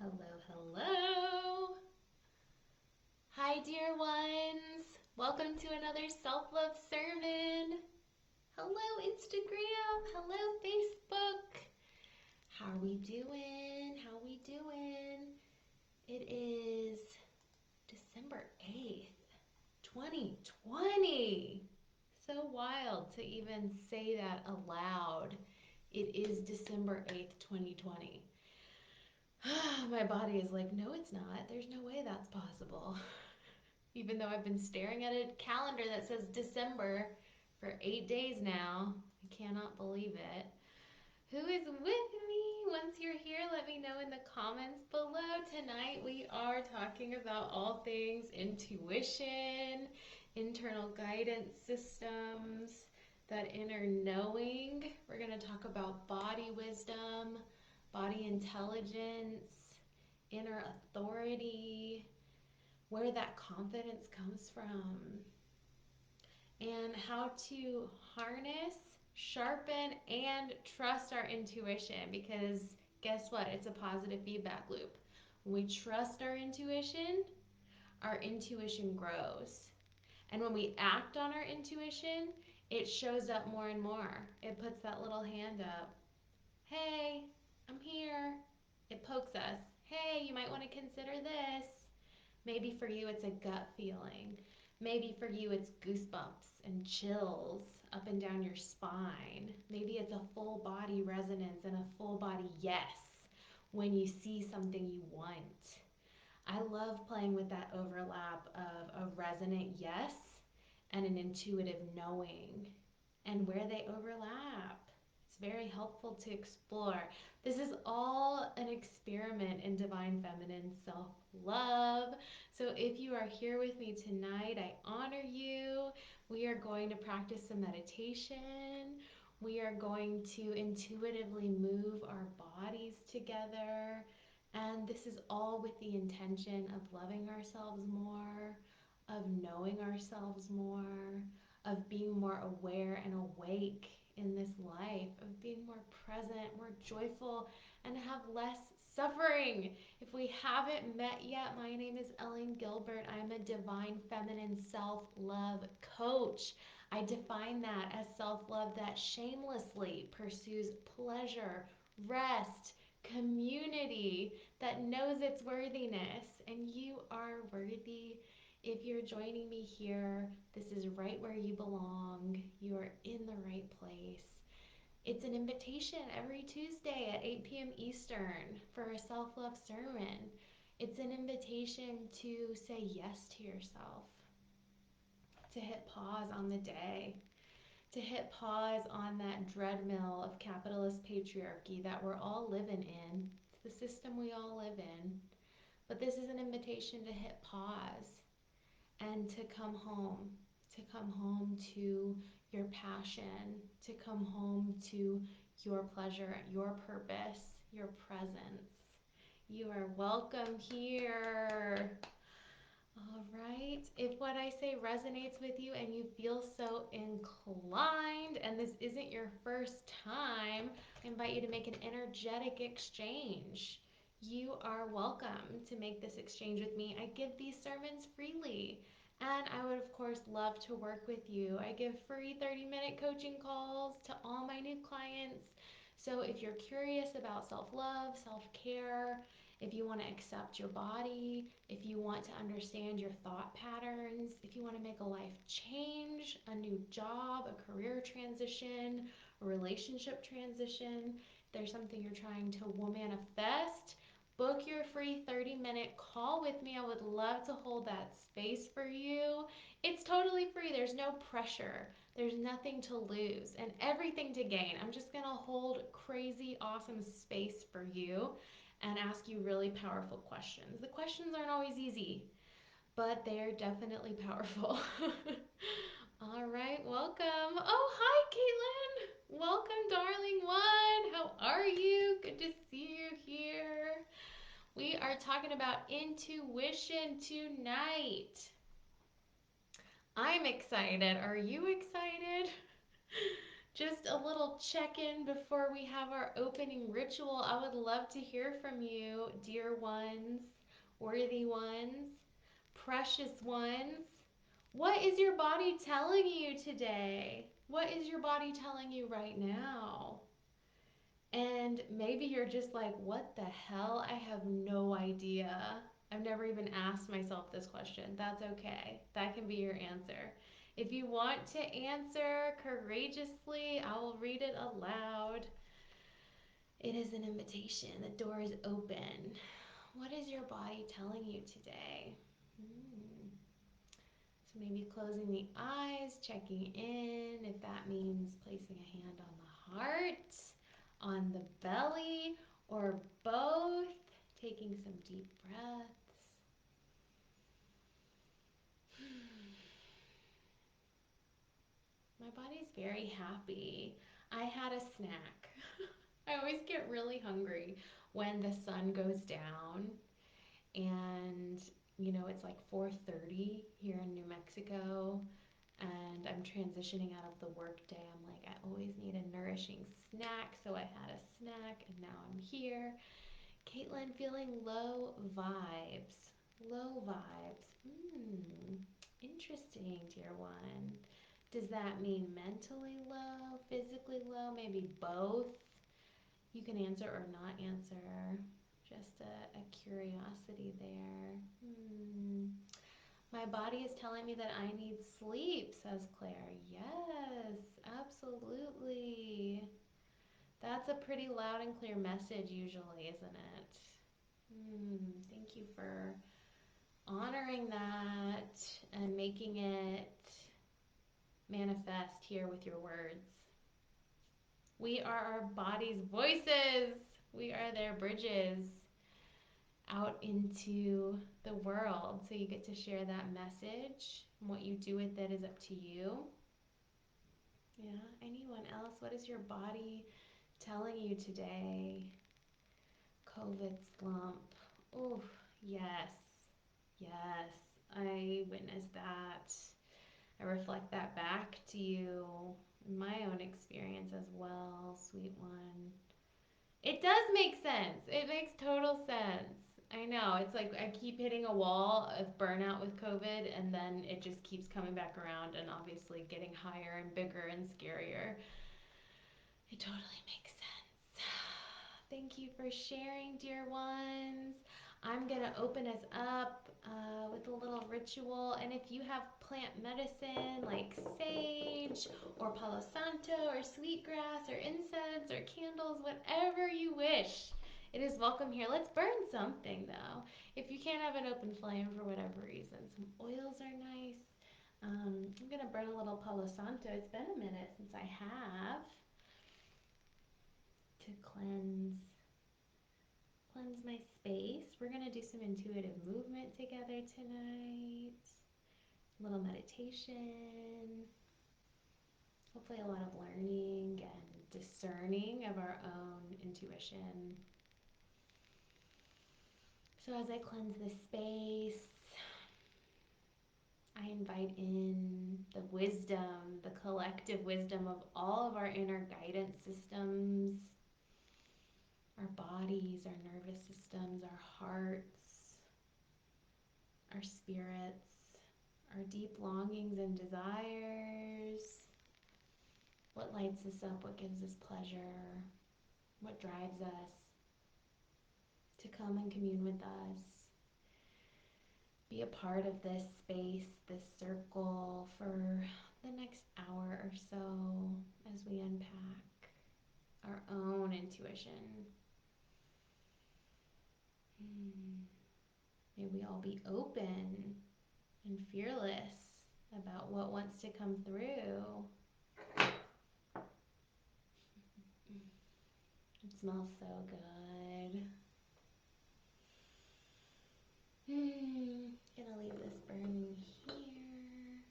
Hello, hello. Hi, dear ones. Welcome to another self-love sermon. Hello, Instagram. Hello, Facebook. How are we doing? How are we doing? It is December 8th, 2020. So wild to even say that aloud. It is December 8th, 2020. My body is like, no, it's not. There's no way that's possible. Even though I've been staring at a calendar that says December for 8 days now, I cannot believe it. Who is with me? Once you're here, let me know in the comments below. Tonight we are talking about all things intuition, internal guidance systems, that inner knowing. We're going to talk about body wisdom, body intelligence, inner authority, where that confidence comes from, and how to harness, sharpen, and trust our intuition, because guess what? It's a positive feedback loop. When we trust our intuition grows. And when we act on our intuition, it shows up more and more. It puts that little hand up. Hey, I'm here. It pokes us. Hey, you might want to consider this. Maybe for you it's a gut feeling. Maybe for you it's goosebumps and chills up and down your spine. Maybe it's a full body resonance and a full body yes when you see something you want. I love playing with that overlap of a resonant yes and an intuitive knowing and where they overlap. It's very helpful to explore. This is all an experiment in divine feminine self-love. So if you are here with me tonight, I honor you. We are going to practice some meditation. We are going to intuitively move our bodies together. And this is all with the intention of loving ourselves more, of knowing ourselves more, of being more aware and awake in this life, of being more present, more joyful, and have less suffering. If we haven't met yet, my name is Ellen Gilbert. I'm a divine feminine self-love coach. I define that as self-love that shamelessly pursues pleasure, rest, community, that knows its worthiness, and you are worthy. If you're joining me here, this is right where you belong. You are in the right place. It's an invitation every Tuesday at 8 p.m. Eastern for a self-love sermon. It's an invitation to say yes to yourself, to hit pause on the day, to hit pause on that treadmill of capitalist patriarchy that we're all living in. It's the system we all live in. But this is an invitation to hit pause and to come home to your passion, to come home to your pleasure, your purpose, your presence. You are welcome here. All right. If what I say resonates with you and you feel so inclined, and this isn't your first time, I invite you to make an energetic exchange. You are welcome to make this exchange with me. I give these sermons freely. And I would, of course, love to work with you. I give free 30-minute coaching calls to all my new clients. So if you're curious about self-love, self-care, if you want to accept your body, if you want to understand your thought patterns, if you want to make a life change, a new job, a career transition, a relationship transition, if there's something you're trying to manifest, book your free 30-minute call with me. I would love to hold that space for you. It's totally free. There's no pressure. There's nothing to lose and everything to gain. I'm just going to hold crazy awesome space for you and ask you really powerful questions. The questions aren't always easy, but they're definitely powerful. All right, welcome. Oh, hi, Caitlin. Welcome, darling one. How are you? Good to see you here. We are talking about intuition tonight. I'm excited. Are you excited? Just a little check-in before we have our opening ritual. I would love to hear from you, dear ones, worthy ones, precious ones. What is your body telling you today? What is your body telling you right now? And maybe you're just like, what the hell? I have no idea. I've never even asked myself this question. That's okay. That can be your answer. If you want to answer courageously, I will read it aloud. It is an invitation. The door is open. What is your body telling you today? So maybe closing the eyes, checking in, if that means placing a hand on the heart, on the belly, or both. Taking some deep breaths. My body's very happy. I had a snack. I always get really hungry when the sun goes down and it's like 4:30 here in New Mexico and I'm transitioning out of the workday. I'm like, I always need a nourishing snack, so I had a snack and now I'm here. Caitlin, feeling low vibes. Low vibes. Interesting, dear one. Does that mean mentally low, physically low, maybe both? You can answer or not answer. Just a curiosity there. My body is telling me that I need sleep, says Claire. Yes, absolutely. That's a pretty loud and clear message usually, isn't it? Thank you for honoring that and making it manifest here with your words. We are our body's voices. We are their bridges out into the world. So you get to share that message. And what you do with it is up to you. Yeah, anyone else? What is your body telling you today? COVID slump. Oh, yes. Yes. I witnessed that. I reflect that back to you in my own experience as well, sweet one. It does make sense. It makes total sense. I know. It's like I keep hitting a wall of burnout with COVID, and then it just keeps coming back around and obviously getting higher and bigger and scarier. It totally makes sense. Thank you for sharing, dear ones. I'm going to open us up with a little ritual. And if you have plant medicine like sage or Palo Santo or sweetgrass or incense or candles, whatever you wish, it is welcome here. Let's burn something though. If you can't have an open flame for whatever reason, some oils are nice. I'm going to burn a little Palo Santo. It's been a minute since I have to cleanse my space. We're going to do some intuitive movement together tonight. A little meditation. Hopefully a lot of learning and discerning of our own intuition. So as I cleanse this space, I invite in the wisdom, the collective wisdom of all of our inner guidance systems, our bodies, our nervous systems, our hearts, our spirits, our deep longings and desires, what lights us up, what gives us pleasure, what drives us to come and commune with us. Be a part of this space, this circle for the next hour or so as we unpack our own intuition. May we all be open and fearless about what wants to come through. It smells so good. Gonna leave this burning here.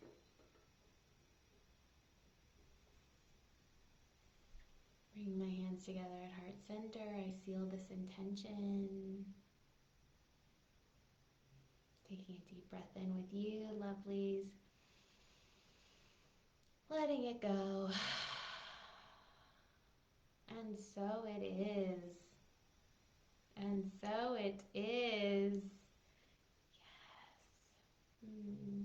Bring my hands together at heart center. I seal this intention. Taking a deep breath in with you, lovelies. Letting it go. And so it is. And so it is. Yes. Hmm.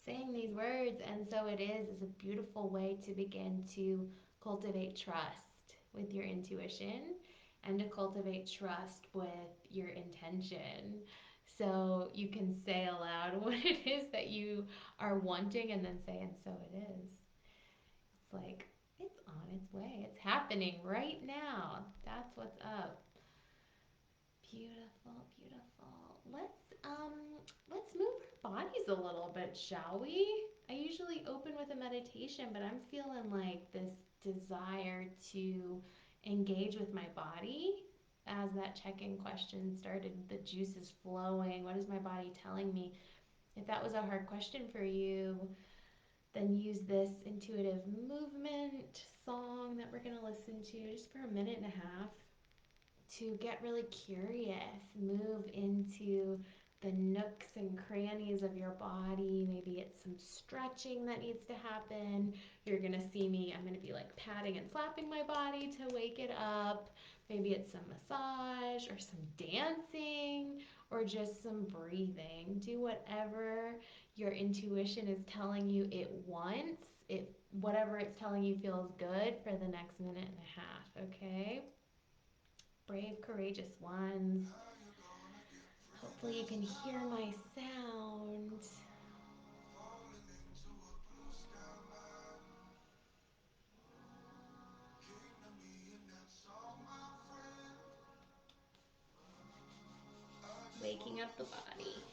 Saying these words, and so it is a beautiful way to begin to cultivate trust with your intuition and to cultivate trust with your intention. So you can say aloud what it is that you are wanting and then say, and so it is. It's like, it's on its way. It's happening right now. That's what's up. Beautiful, beautiful. Let's move our bodies a little bit, shall we? I usually open with a meditation, but I'm feeling like this desire to engage with my body as that check-in question started, the juices flowing. What is my body telling me? If that was a hard question for you, then use this intuitive movement song that we're going to listen to just for a minute and a half to get really curious, move into the nooks and crannies of your body. Maybe it's some stretching that needs to happen. You're gonna see me, I'm gonna be like patting and slapping my body to wake it up. Maybe it's some massage or some dancing or just some breathing. Do whatever your intuition is telling you it wants. Whatever it's telling you feels good for the next minute and a half, okay? Brave, courageous ones. Hopefully, you can hear my sound. Waking up the body.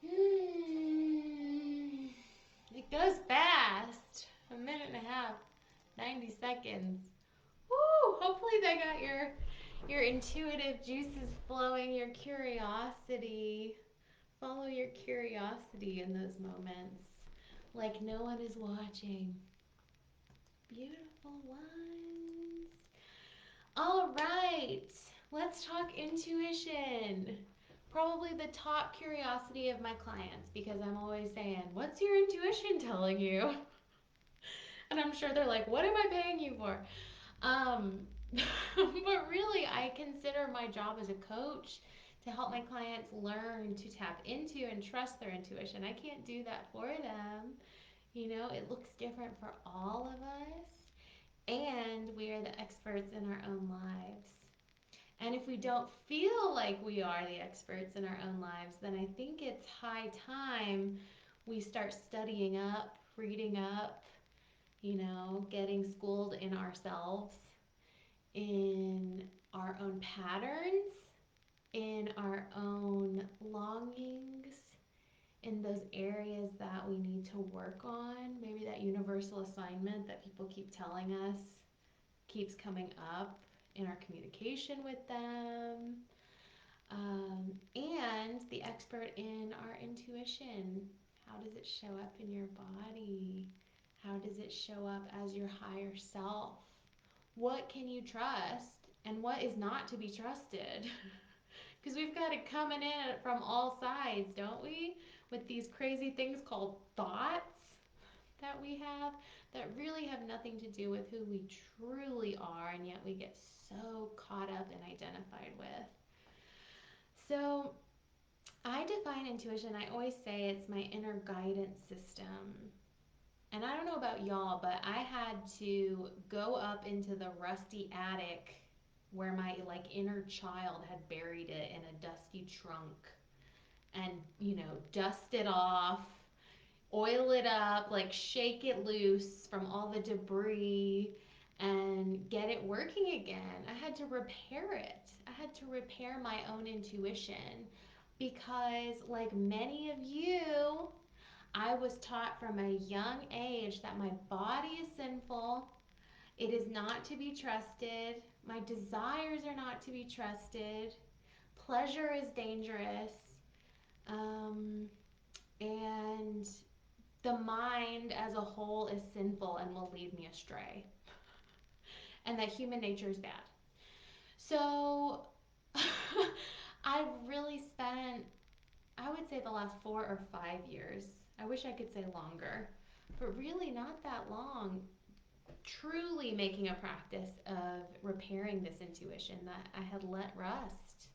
Hmm. It goes fast. A minute and a half, 90 seconds. Woo! Hopefully that got your intuitive juices flowing, your curiosity. Follow your curiosity in those moments. Like no one is watching. Beautiful ones. All right, let's talk intuition. Probably the top curiosity of my clients because I'm always saying, what's your intuition telling you? And I'm sure they're like, what am I paying you for? Um, but really, I consider my job as a coach to help my clients learn to tap into and trust their intuition. I can't do that for them. You know, it looks different for all of us, and we are the experts in our own lives. And if we don't feel like we are the experts in our own lives, then I think it's high time we start studying up, reading up, getting schooled in ourselves, in our own patterns, in our own longings, in those areas that we need to work on. Maybe that universal assignment that people keep telling us keeps coming up in our communication with them. And the expert in our intuition. How does it show up in your body? How does it show up as your higher self? What can you trust and what is not to be trusted? Because we've got it coming in from all sides, don't we? With these crazy things called thoughts that we have that really have nothing to do with who we truly are, and yet we get so caught up and identified with. So, I define intuition, I always say it's my inner guidance system. And I don't know about y'all, but I had to go up into the rusty attic where my like inner child had buried it in a dusty trunk and, dust it off, oil it up, like shake it loose from all the debris and get it working again. I had to repair it. I had to repair my own intuition because, like many of you, I was taught from a young age that my body is sinful. It is not to be trusted. My desires are not to be trusted. Pleasure is dangerous. Um, and the mind as a whole is sinful and will lead me astray. And that human nature is bad. So I've really spent, I would say, the last 4 or 5 years, I wish I could say longer, but really not that long, truly making a practice of repairing this intuition that I had let rust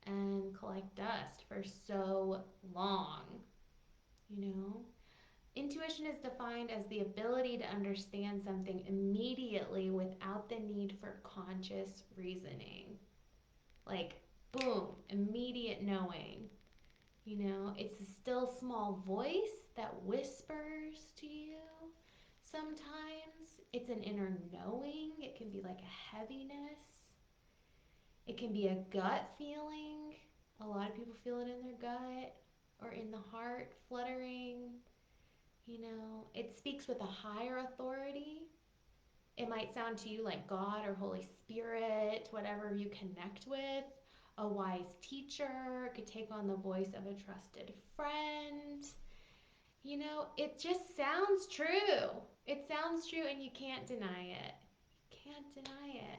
and collect dust for so long. You know, intuition is defined as the ability to understand something immediately without the need for conscious reasoning. Like, boom, immediate knowing. It's a still small voice that whispers to you. Sometimes it's an inner knowing, it can be like a heaviness, it can be a gut feeling. A lot of people feel it in their gut or in the heart, fluttering. It speaks with a higher authority. It might sound to you like God or Holy Spirit, whatever you connect with. A wise teacher could take on the voice of a trusted friend. It just sounds true. It sounds true and you can't deny it. You can't deny it.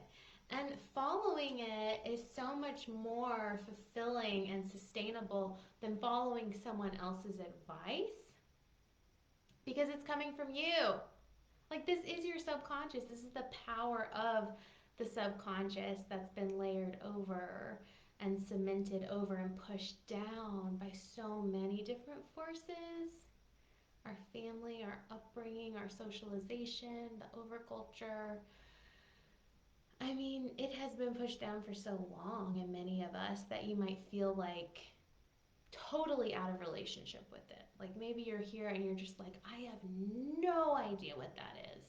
And following it is so much more fulfilling and sustainable than following someone else's advice because it's coming from you. Like, this is your subconscious. This is the power of the subconscious that's been layered over and cemented over and pushed down by so many different forces: our family, our upbringing, our socialization, the overculture. I mean, it has been pushed down for so long in many of us that you might feel like totally out of relationship with it. Like, maybe you're here and you're just like, I have no idea what that is.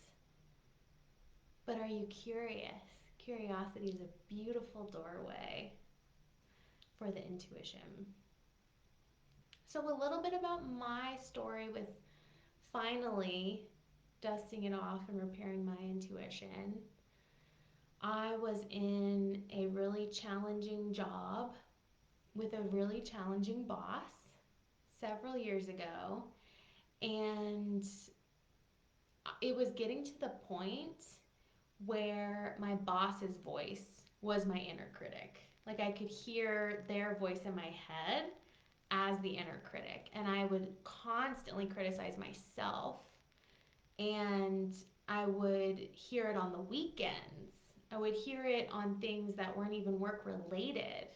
But are you curious? Curiosity is a beautiful doorway for the intuition. So, a little bit about my story with finally dusting it off and repairing my intuition. I was in a really challenging job with a really challenging boss several years ago, and it was getting to the point where my boss's voice was my inner critic. Like, I could hear their voice in my head as the inner critic, and I would constantly criticize myself, and I would hear it on the weekends. I would hear it on things that weren't even work related.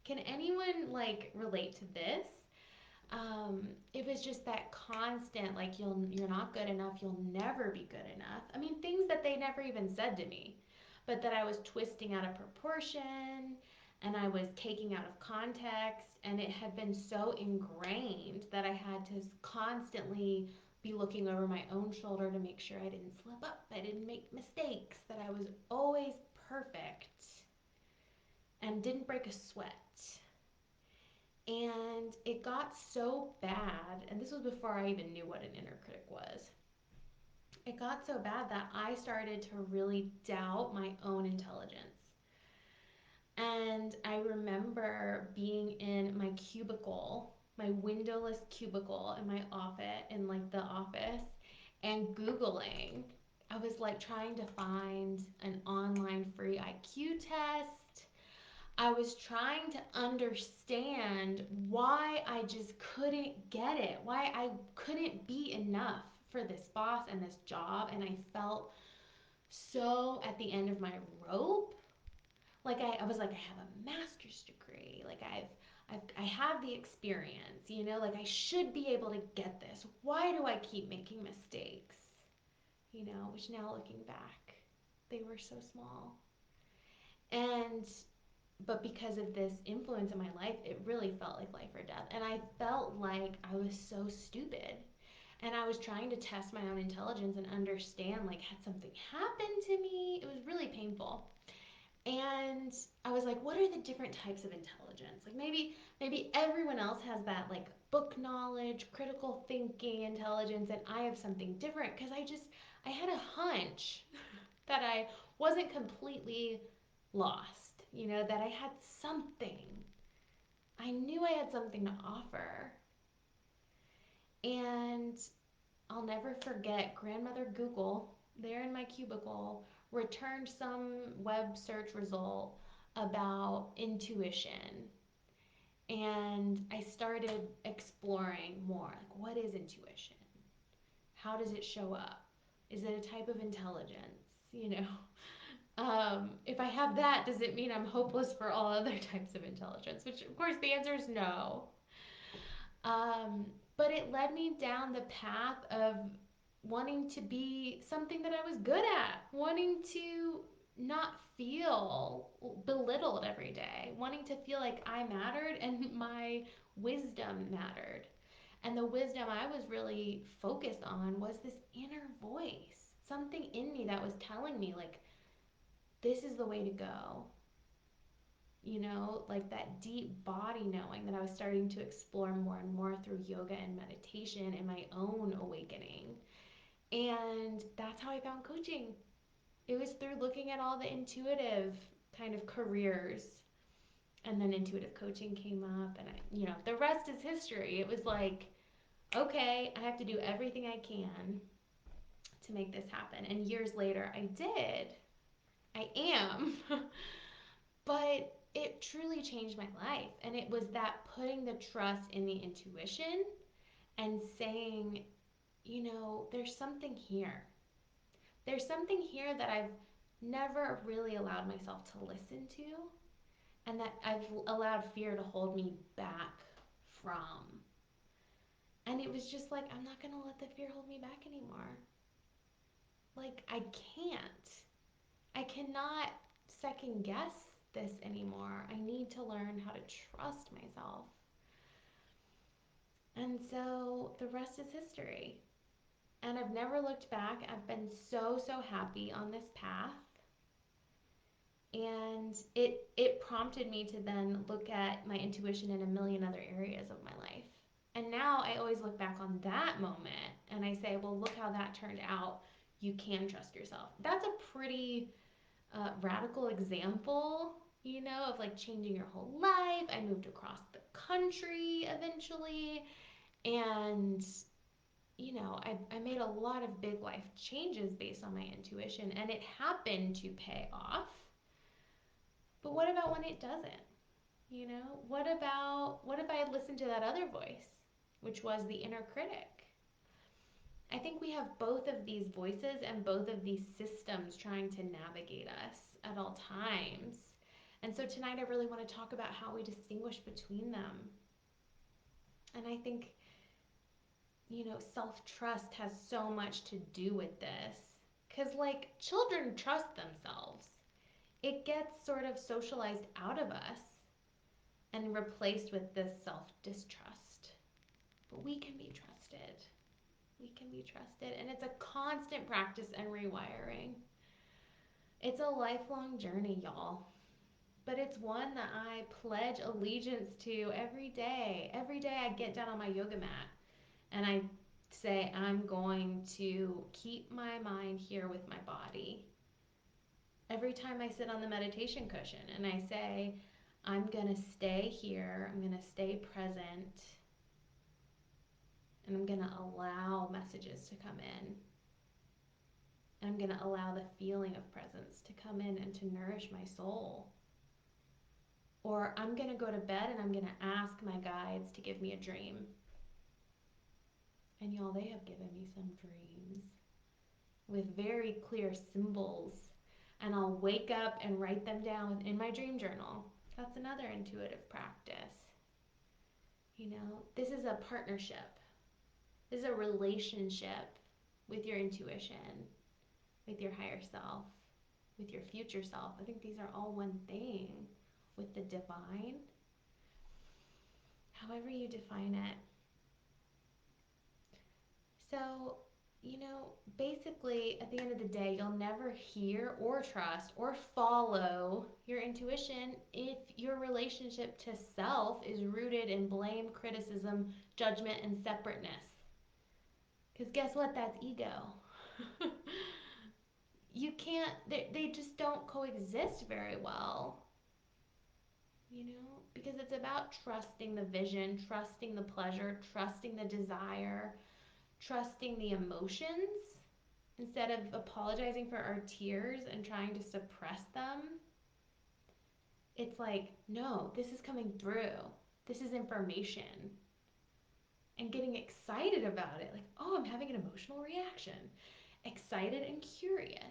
Can anyone like relate to this? It was just that constant, like, you're not good enough, you'll never be good enough. I mean, things that they never even said to me, but that I was twisting out of proportion and I was taking out of context, and it had been so ingrained that I had to constantly be looking over my own shoulder to make sure I didn't slip up, I didn't make mistakes, that I was always perfect and didn't break a sweat. And it got so bad, and this was before I even knew what an inner critic was. It got so bad that I started to really doubt my own intelligence. And I remember being in my cubicle, my windowless cubicle in my office, in like the office, and Googling. I was like trying to find an online free IQ test. I was trying to understand why I just couldn't get it, why I couldn't be enough for this boss and this job. And I felt so at the end of my rope. Like, I was like, I have a master's degree. Like, I have the experience, you know, like I should be able to get this. Why do I keep making mistakes? You know, which now looking back, they were so small. And but because of this influence in my life, it really felt like life or death. And I felt like I was so stupid. And I was trying to test my own intelligence and understand, like, had something happened to me? It was really painful. And I was like, what are the different types of intelligence? Like maybe everyone else has that like book knowledge, critical thinking intelligence, and I have something different because I had a hunch that I wasn't completely lost, you know, that I had something. I knew I had something to offer. And I'll never forget grandmother Google there in my cubicle returned some web search result about intuition. And I started exploring more like, what is intuition? How does it show up? Is it a type of intelligence? You know, if I have that, does it mean I'm hopeless for all other types of intelligence? Which, of course, the answer is no. Um, but it led me down the path of wanting to be something that I was good at, wanting to not feel belittled every day, wanting to feel like I mattered and my wisdom mattered. And the wisdom I was really focused on was this inner voice, something in me that was telling me, like, this is the way to go. You know, like that deep body knowing that I was starting to explore more and more through yoga and meditation and my own awakening. And that's how I found coaching. It was through looking at all the intuitive kind of careers. And then intuitive coaching came up, and the rest is history. It was like, okay, I have to do everything I can to make this happen. And years later, I did. I am. But it truly changed my life. And it was that putting the trust in the intuition and saying, there's something here. There's something here that I've never really allowed myself to listen to, and that I've allowed fear to hold me back from. And it was just like, I'm not going to let the fear hold me back anymore. Like, I can't. I cannot second guess this anymore. I need to learn how to trust myself. And so the rest is history. And I've never looked back. I've been so, so happy on this path. And it prompted me to then look at my intuition in a million other areas of my life. And now I always look back on that moment and I say, well, look how that turned out. You can trust yourself. That's a pretty radical example, of like changing your whole life. I moved across the country eventually. And, I made a lot of big life changes based on my intuition, and it happened to pay off. But what about when it doesn't? What if I had listened to that other voice, which was the inner critic? I think we have both of these voices and both of these systems trying to navigate us at all times. And so tonight I really want to talk about how we distinguish between them. And I think, self-trust has so much to do with this. Because, like, children trust themselves. It gets sort of socialized out of us and replaced with this self-distrust. But we can be trusted. We can be trusted. And it's a constant practice and rewiring. It's a lifelong journey, y'all. But it's one that I pledge allegiance to every day. Every day I get down on my yoga mat and I say, I'm going to keep my mind here with my body. Every time I sit on the meditation cushion and I say, I'm going to stay here, I'm going to stay present, and I'm going to allow messages to come in. And I'm going to allow the feeling of presence to come in and to nourish my soul. Or I'm going to go to bed and I'm going to ask my guides to give me a dream. And y'all, they have given me some dreams with very clear symbols. And I'll wake up and write them down in my dream journal. That's another intuitive practice. This is a partnership. This is a relationship with your intuition, with your higher self, with your future self. I think these are all one thing with the divine, however you define it. So, basically, at the end of the day, you'll never hear or trust or follow your intuition if your relationship to self is rooted in blame, criticism, judgment, and separateness. Because guess what? That's ego. You can't, they just don't coexist very well, because it's about trusting the vision, trusting the pleasure, trusting the desire, trusting the emotions instead of apologizing for our tears and trying to suppress them. It's like, no, this is coming through. This is information. And getting excited about it. Like, oh, I'm having an emotional reaction. Excited and curious.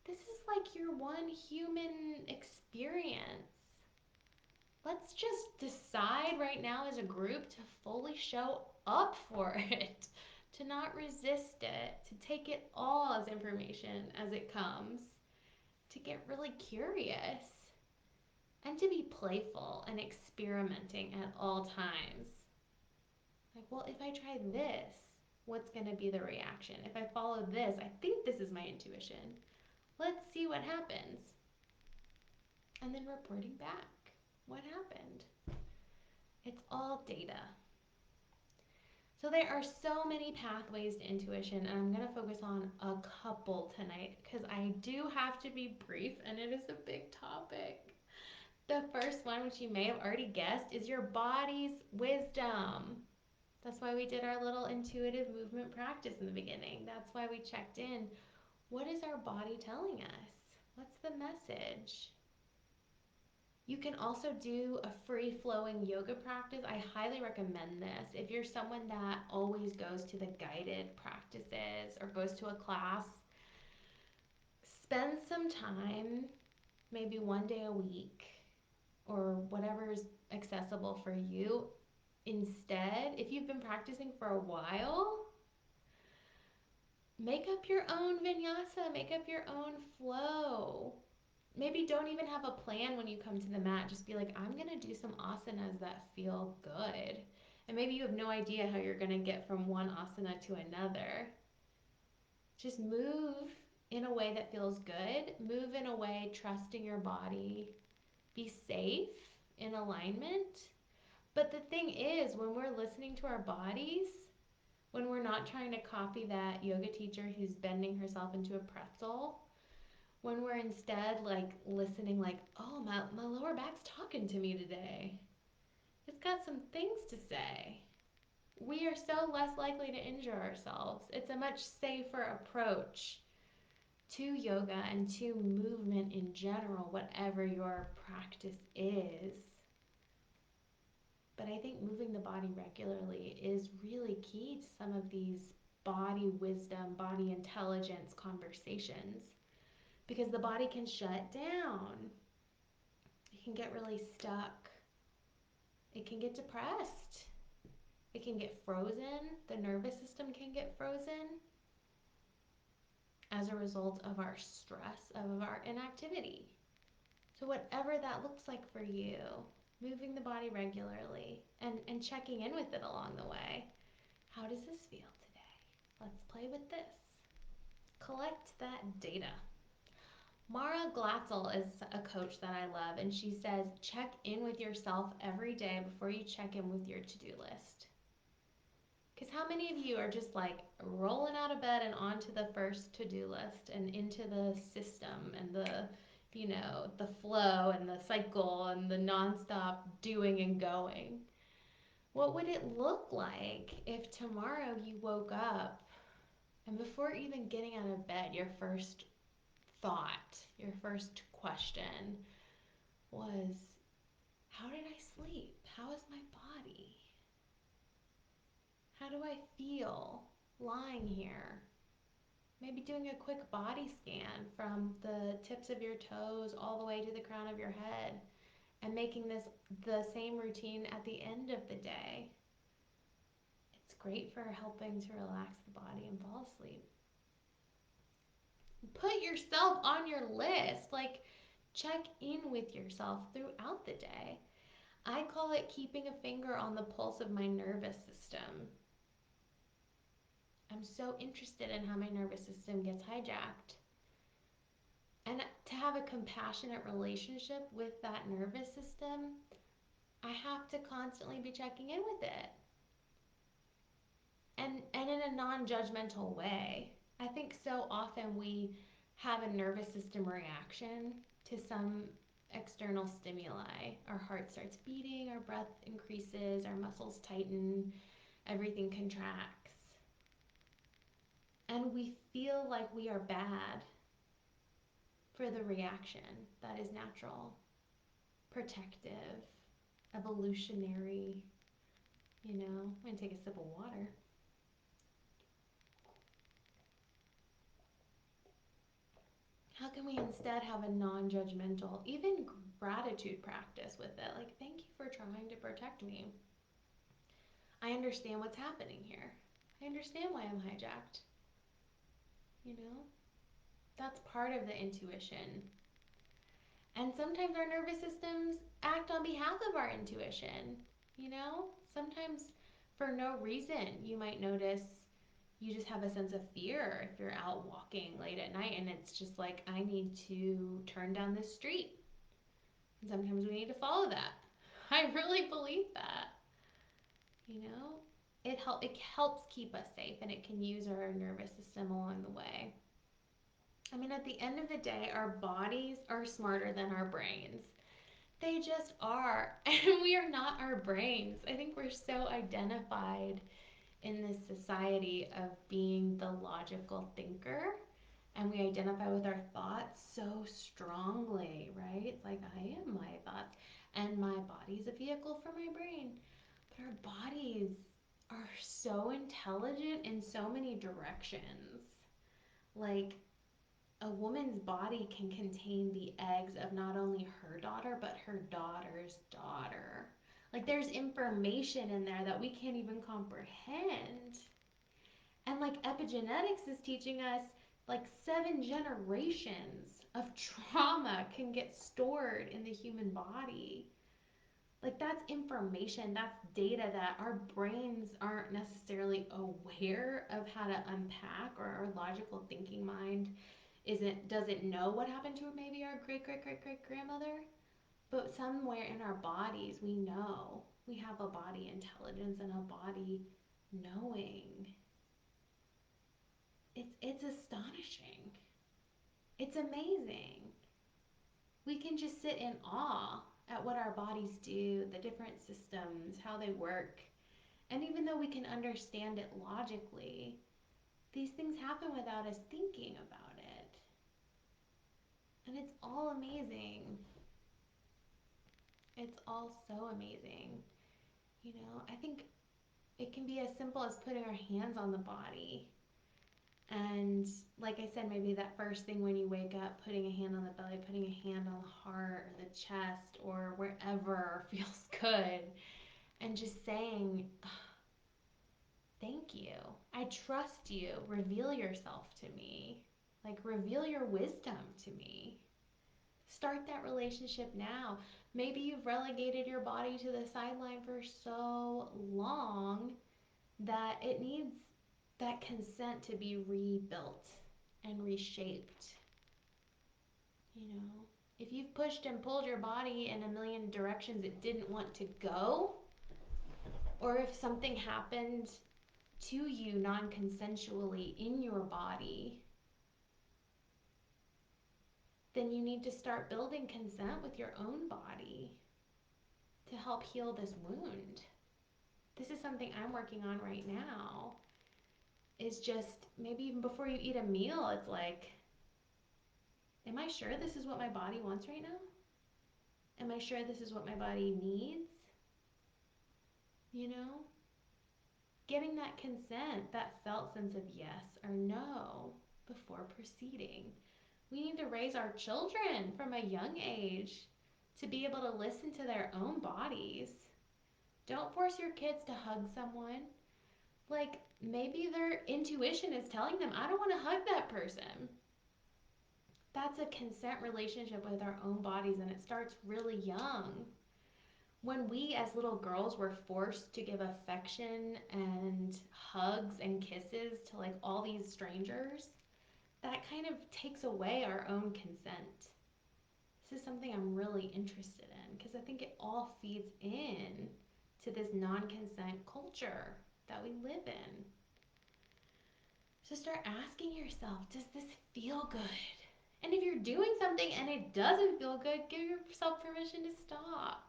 This is like your one human experience. Let's just decide right now as a group to fully show up for it, to not resist it, to take it all as information as it comes, to get really curious, and to be playful and experimenting at all times. Like, well, if I try this, what's going to be the reaction? If I follow this, I think this is my intuition. Let's see what happens. And then reporting back what happened. It's all data. So there are so many pathways to intuition, and I'm going to focus on a couple tonight because I do have to be brief and it is a big topic. The first one, which you may have already guessed, is your body's wisdom. That's why we did our little intuitive movement practice in the beginning. That's why we checked in. What is our body telling us? What's the message? You can also do a free flowing yoga practice. I highly recommend this. If you're someone that always goes to the guided practices or goes to a class, spend some time, maybe one day a week or whatever is accessible for you. Instead, if you've been practicing for a while, make up your own vinyasa, make up your own flow. Maybe don't even have a plan when you come to the mat. Just be like, I'm going to do some asanas that feel good. And maybe you have no idea how you're going to get from one asana to another. Just move in a way that feels good. Move in a way trusting your body. Be safe in alignment. But the thing is, when we're listening to our bodies, when we're not trying to copy that yoga teacher who's bending herself into a pretzel, when we're instead like listening, like, oh, my lower back's talking to me today, it's got some things to say, we are so less likely to injure ourselves. It's a much safer approach to yoga and to movement in general, whatever your practice is. But I think moving the body regularly is really key to some of these body wisdom, body intelligence conversations, because the body can shut down. It can get really stuck. It can get depressed. It can get frozen. The nervous system can get frozen as a result of our stress, of our inactivity. So, whatever that looks like for you, moving the body regularly and checking in with it along the way. How does this feel today? Let's play with this. Collect that data. Mara Glatzel is a coach that I love, and she says, check in with yourself every day before you check in with your to-do list. Because how many of you are just like rolling out of bed and onto the first to-do list and into the system and the flow and the cycle and the nonstop doing and going? What would it look like if tomorrow you woke up and before even getting out of bed, your first thought, your first question was, how did I sleep? How is my body? How do I feel lying here? Maybe doing a quick body scan from the tips of your toes all the way to the crown of your head and making this the same routine at the end of the day. It's great for helping to relax the body and fall asleep. Put yourself on your list. Like, check in with yourself throughout the day. I call it keeping a finger on the pulse of my nervous system. I'm so interested in how my nervous system gets hijacked. And to have a compassionate relationship with that nervous system, I have to constantly be checking in with it. And in a non-judgmental way. I think so often we have a nervous system reaction to some external stimuli. Our heart starts beating, our breath increases, our muscles tighten, everything contracts. And we feel like we are bad for the reaction that is natural, protective, evolutionary. I'm going to take a sip of water. How can we instead have a non judgmental, even gratitude practice with it? Like, thank you for trying to protect me. I understand what's happening here. I understand why I'm hijacked. You know, that's part of the intuition. And sometimes our nervous systems act on behalf of our intuition. Sometimes for no reason, you might notice you just have a sense of fear if you're out walking late at night and it's just like, I need to turn down this street. And sometimes we need to follow that. I really believe that. You know, it helps keep us safe, and it can use our nervous system along the way. I mean, at the end of the day, our bodies are smarter than our brains. They just are. And we are not our brains. I think we're so identified in this society of being the logical thinker, and we identify with our thoughts so strongly, right? It's like, I am my thoughts, and my body's a vehicle for my brain. But our bodies are so intelligent in so many directions. Like, a woman's body can contain the eggs of not only her daughter, but her daughter's daughter. Like, there's information in there that we can't even comprehend. And like, epigenetics is teaching us, like, 7 generations of trauma can get stored in the human body. Like, that's information, that's data that our brains aren't necessarily aware of how to unpack, or our logical thinking mind doesn't know what happened to maybe our great great great great grandmother. But somewhere in our bodies, we know we have a body intelligence and a body knowing. It's astonishing. It's amazing. We can just sit in awe at what our bodies do, the different systems, how they work. And even though we can understand it logically, these things happen without us thinking about it. And it's all amazing. It's all so amazing. I think it can be as simple as putting our hands on the body. And like I said, maybe that first thing when you wake up, putting a hand on the belly, putting a hand on the heart or the chest or wherever feels good. And just saying, thank you. I trust you. Reveal yourself to me. Like, reveal your wisdom to me. Start that relationship now. Maybe you've relegated your body to the sideline for so long that it needs that consent to be rebuilt and reshaped. If you've pushed and pulled your body in a million directions it didn't want to go, or if something happened to you non-consensually in your body, then you need to start building consent with your own body to help heal this wound. This is something I'm working on right now. Is just maybe even before you eat a meal, it's like, am I sure this is what my body wants right now? Am I sure this is what my body needs? You know? Getting that consent, that felt sense of yes or no before proceeding. We need to raise our children from a young age to be able to listen to their own bodies. Don't force your kids to hug someone. Like, maybe their intuition is telling them, I don't want to hug that person. That's a consent relationship with our own bodies, and it starts really young. When we as little girls were forced to give affection and hugs and kisses to like all these strangers, that kind of takes away our own consent. This is something I'm really interested in because I think it all feeds in to this non-consent culture that we live in. So start asking yourself, does this feel good? And if you're doing something and it doesn't feel good, give yourself permission to stop.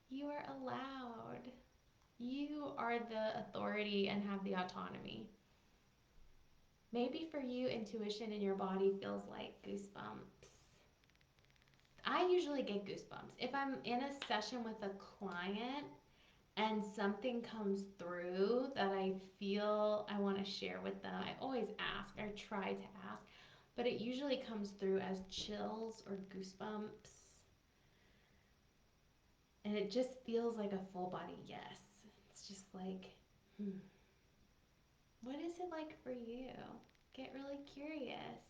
You are allowed. You are the authority and have the autonomy. Maybe for you, intuition in your body feels like goosebumps. I usually get goosebumps. If I'm in a session with a client and something comes through that I feel I want to share with them, I always ask, or try to ask, but it usually comes through as chills or goosebumps. And it just feels like a full body yes. It's just like, what is it like for you? Get really curious.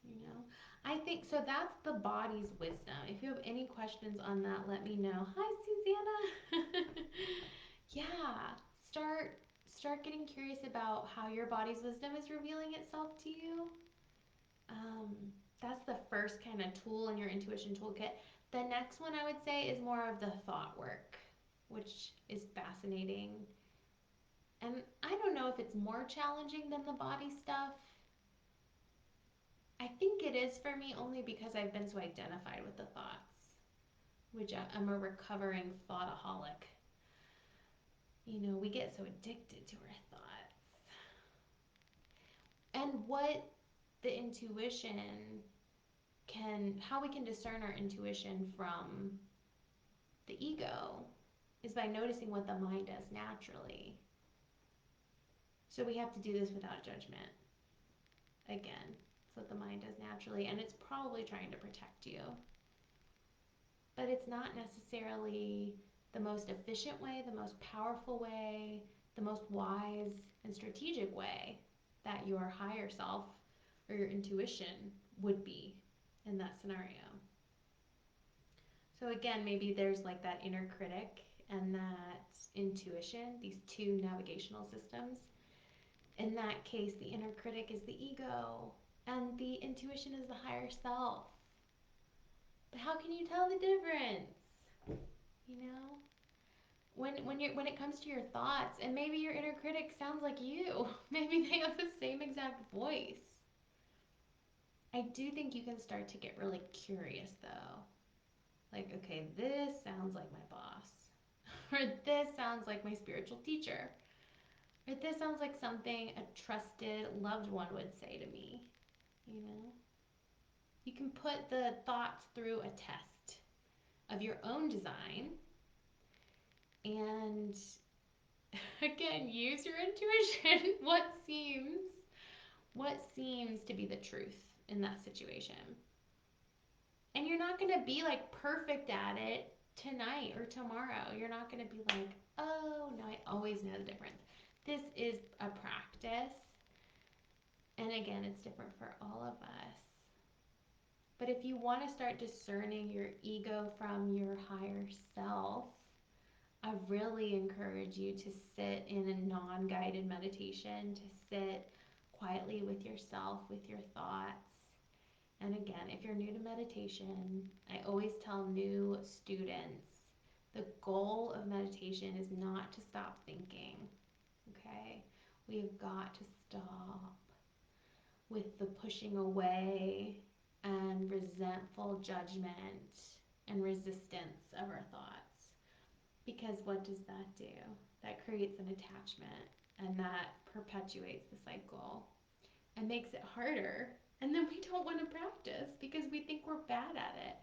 You know, I think so. That's the body's wisdom. If you have any questions on that, let me know. Hi, Susanna. Yeah, start getting curious about how your body's wisdom is revealing itself to you. Um, that's the first kind of tool in your intuition toolkit. The next one I would say is more of the thought work, which is fascinating. And I don't know if it's more challenging than the body stuff. I think it is for me only because I've been so identified with the thoughts, which I'm a recovering thoughtaholic. You know, we get so addicted to our thoughts. And what the intuition how we can discern our intuition from the ego is by noticing what the mind does naturally. So we have to do this without judgment. Again, it's what the mind does naturally, and it's probably trying to protect you. But it's not necessarily the most efficient way, the most powerful way, the most wise and strategic way that your higher self or your intuition would be in that scenario. So again, maybe there's like that inner critic and that intuition, these two navigational systems. In that case, the inner critic is the ego and the intuition is the higher self. But how can you tell the difference? You know? When it comes to your thoughts, and maybe your inner critic sounds like you. Maybe they have the same exact voice. I do think you can start to get really curious though. Like, okay, this sounds like my boss. Or this sounds like my spiritual teacher. Or this sounds like something a trusted loved one would say to me. You know? You can put the thoughts through a test of your own design and again, use your intuition. What seems to be the truth in that situation? And you're not going to be like perfect at it tonight or tomorrow. You're not going to be like, oh no, I always know the difference. This is a practice. And again, it's different for all of us. But if you want to start discerning your ego from your higher self, I really encourage you to sit in a non-guided meditation, to sit quietly with yourself, with your thoughts. And again, if you're new to meditation, I always tell new students the goal of meditation is not to stop thinking, okay? We have got to stop with the pushing away and resentful judgment and resistance of our thoughts. Because what does that do? That creates an attachment and that perpetuates the cycle and makes it harder. And then we don't want to practice because we think we're bad at it.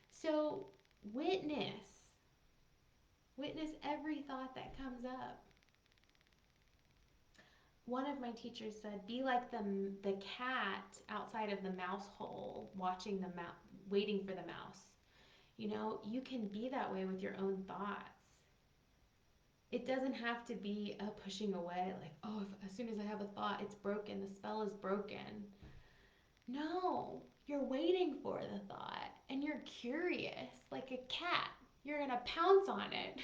So witness every thought that comes up. one of my teachers said, be like the cat outside of the mouse hole, watching the mouse, waiting for the mouse. You know, you can be that way with your own thoughts. It doesn't have to be a pushing away, like, oh, if, as soon as I have a thought, it's broken, the spell is broken. No, you're waiting for the thought and you're curious, like a cat. You're gonna pounce on it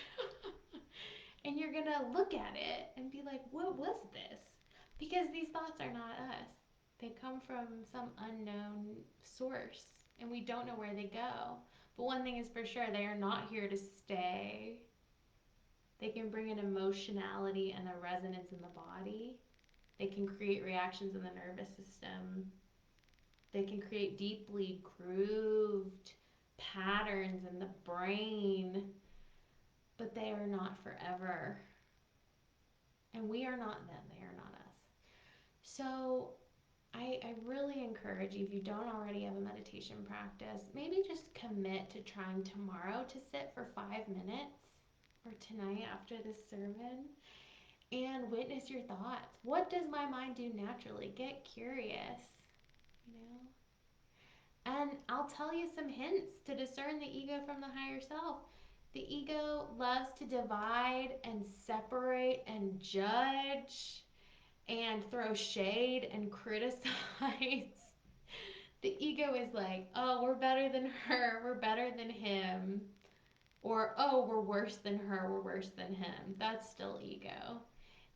and you're gonna look at it and be like, what was this? Because these thoughts are not us. They come from some unknown source and we don't know where they go. But one thing is for sure, they are not here to stay. They can bring an emotionality and a resonance in the body. They can create reactions in the nervous system. They can create deeply grooved patterns in the brain, but they are not forever. And we are not them, they are not us. So I really encourage you, if you don't already have a meditation practice, maybe just commit to trying tomorrow to sit for 5 minutes or tonight after this sermon and witness your thoughts. What does my mind do naturally? Get curious, you know? And I'll tell you some hints to discern the ego from the higher self. The ego loves to divide and separate and judge and throw shade and criticize. The ego is like, oh, we're better than her, we're better than him. Or, oh, we're worse than her, we're worse than him. That's still ego.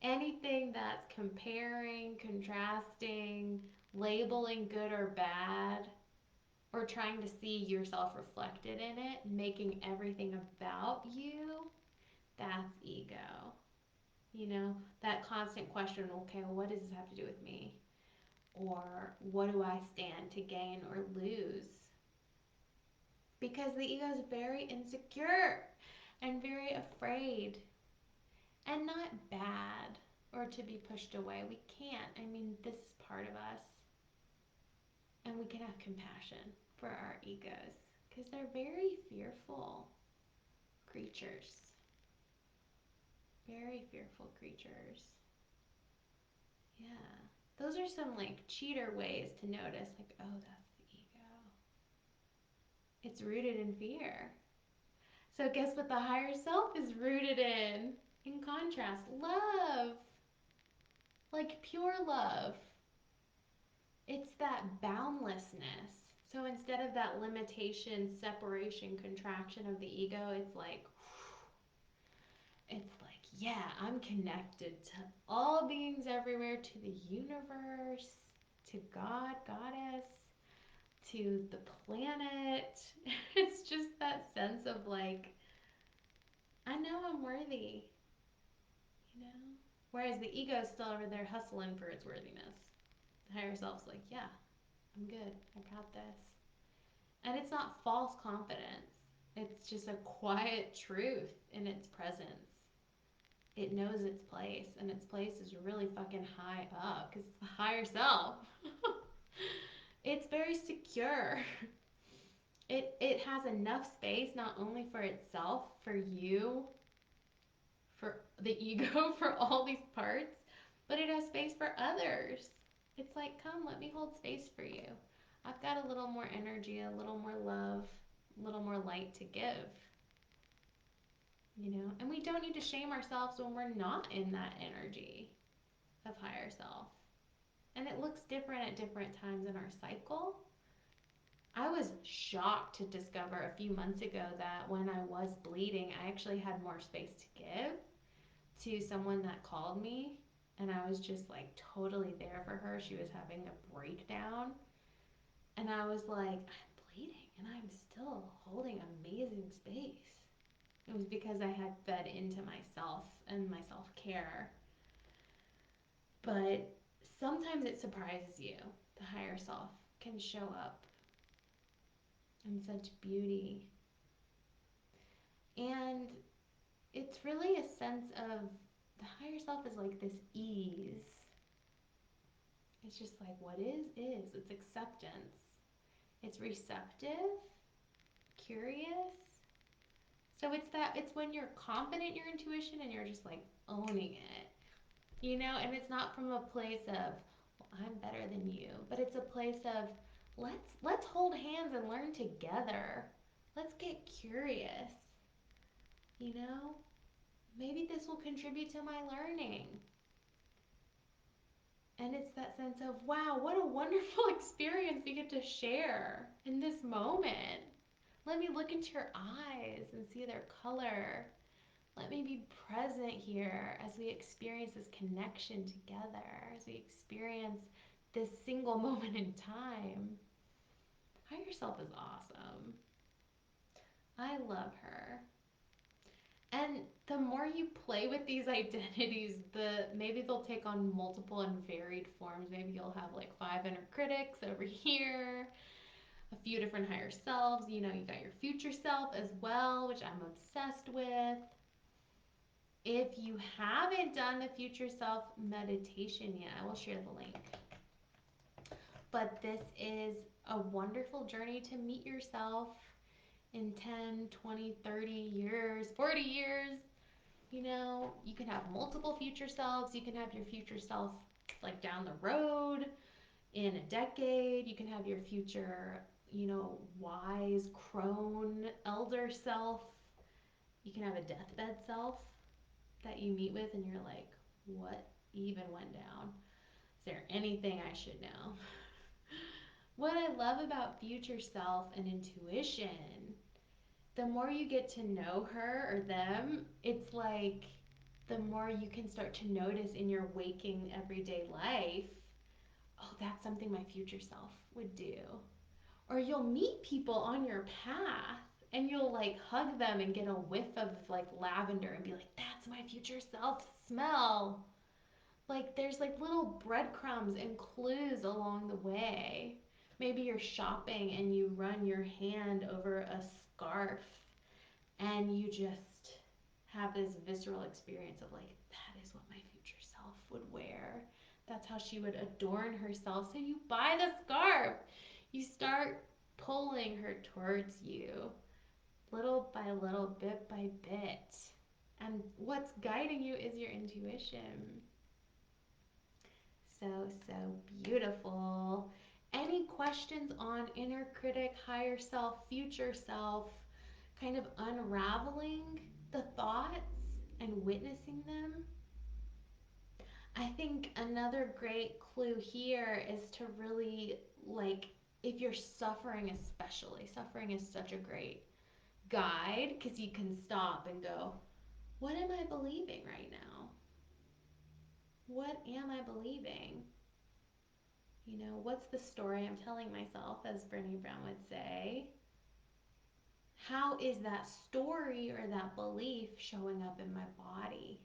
Anything that's comparing, contrasting, labeling good or bad, or trying to see yourself reflected in it, making everything about you, that's ego. You know, that constant question, okay, well, what does this have to do with me? Or what do I stand to gain or lose? Because the ego is very insecure and very afraid and not bad or to be pushed away. We can't. I mean, this is part of us. And we can have compassion for our egos because they're very fearful creatures. Very fearful creatures. Yeah. Those are some like cheater ways to notice, like, oh, that's the ego. It's rooted in fear. So, guess what the higher self is rooted in? In contrast, love. Like pure love. It's that boundlessness. So, instead of that limitation, separation, contraction of the ego, yeah, I'm connected to all beings everywhere, to the universe, to God, Goddess, to the planet. It's just that sense of like, I know I'm worthy, you know? Whereas the ego is still over there hustling for its worthiness. The higher self's like, yeah, I'm good. I got this. And it's not false confidence, it's just a quiet truth in its presence. It knows its place, and its place is really fucking high up because it's the higher self. It's very secure. It has enough space not only for itself, for you, for the ego, for all these parts, but it has space for others. It's like, come, let me hold space for you. I've got a little more energy, a little more love, a little more light to give, you know? And we don't need to shame ourselves when we're not in that energy of higher self. And it looks different at different times in our cycle. I was shocked to discover a few months ago that when I was bleeding, I actually had more space to give to someone that called me. And I was just like totally there for her. She was having a breakdown. And I was like, I'm bleeding and I'm still holding amazing space. It was because I had fed into myself and my self care. But sometimes it surprises you. The higher self can show up in such beauty. And it's really a sense of the higher self is like this ease. It's just like what is. It's acceptance. It's receptive, curious. So it's when you're confident in your intuition and you're just like owning it. And it's not from a place of, well, I'm better than you, but it's a place of, let's hold hands and learn together. Let's get curious, you know? Maybe this will contribute to my learning. And it's that sense of, wow, what a wonderful experience we get to share in this moment. Let me look into your eyes and see their color. Let me be present here as we experience this connection together, as we experience this single moment in time. Higher self is awesome. I love her. And the more you play with these identities, the maybe they'll take on multiple and varied forms. Maybe you'll have like 5 inner critics over here, a few different higher selves. You got your future self as well, which I'm obsessed with. If you haven't done the future self meditation yet, I will share the link. But this is a wonderful journey to meet yourself in 10, 20, 30 years, 40 years. You can have multiple future selves. You can have your future self like down the road in a decade. You can have your future, wise crone elder self. You can have a deathbed self that you meet with and you're like, what even went down? Is there anything I should know? What I love about future self and intuition, the more you get to know her or them, it's like the more you can start to notice in your waking everyday life, oh, that's something my future self would do. Or you'll meet people on your path and you'll like hug them and get a whiff of like lavender and be like, that's my future self smell. Like there's like little breadcrumbs and clues along the way. Maybe you're shopping and you run your hand over a scarf and you just have this visceral experience of like, that is what my future self would wear. That's how she would adorn herself. So you buy the scarf. You start pulling her towards you, little by little, bit by bit. And what's guiding you is your intuition. So, so beautiful. Any questions on inner critic, higher self, future self, kind of unraveling the thoughts and witnessing them? I think another great clue here is to really, like, if you're suffering, especially, suffering is such a great guide because you can stop and go, what am I believing right now? What am I believing? What's the story I'm telling myself, as Brene Brown would say? How is that story or that belief showing up in my body?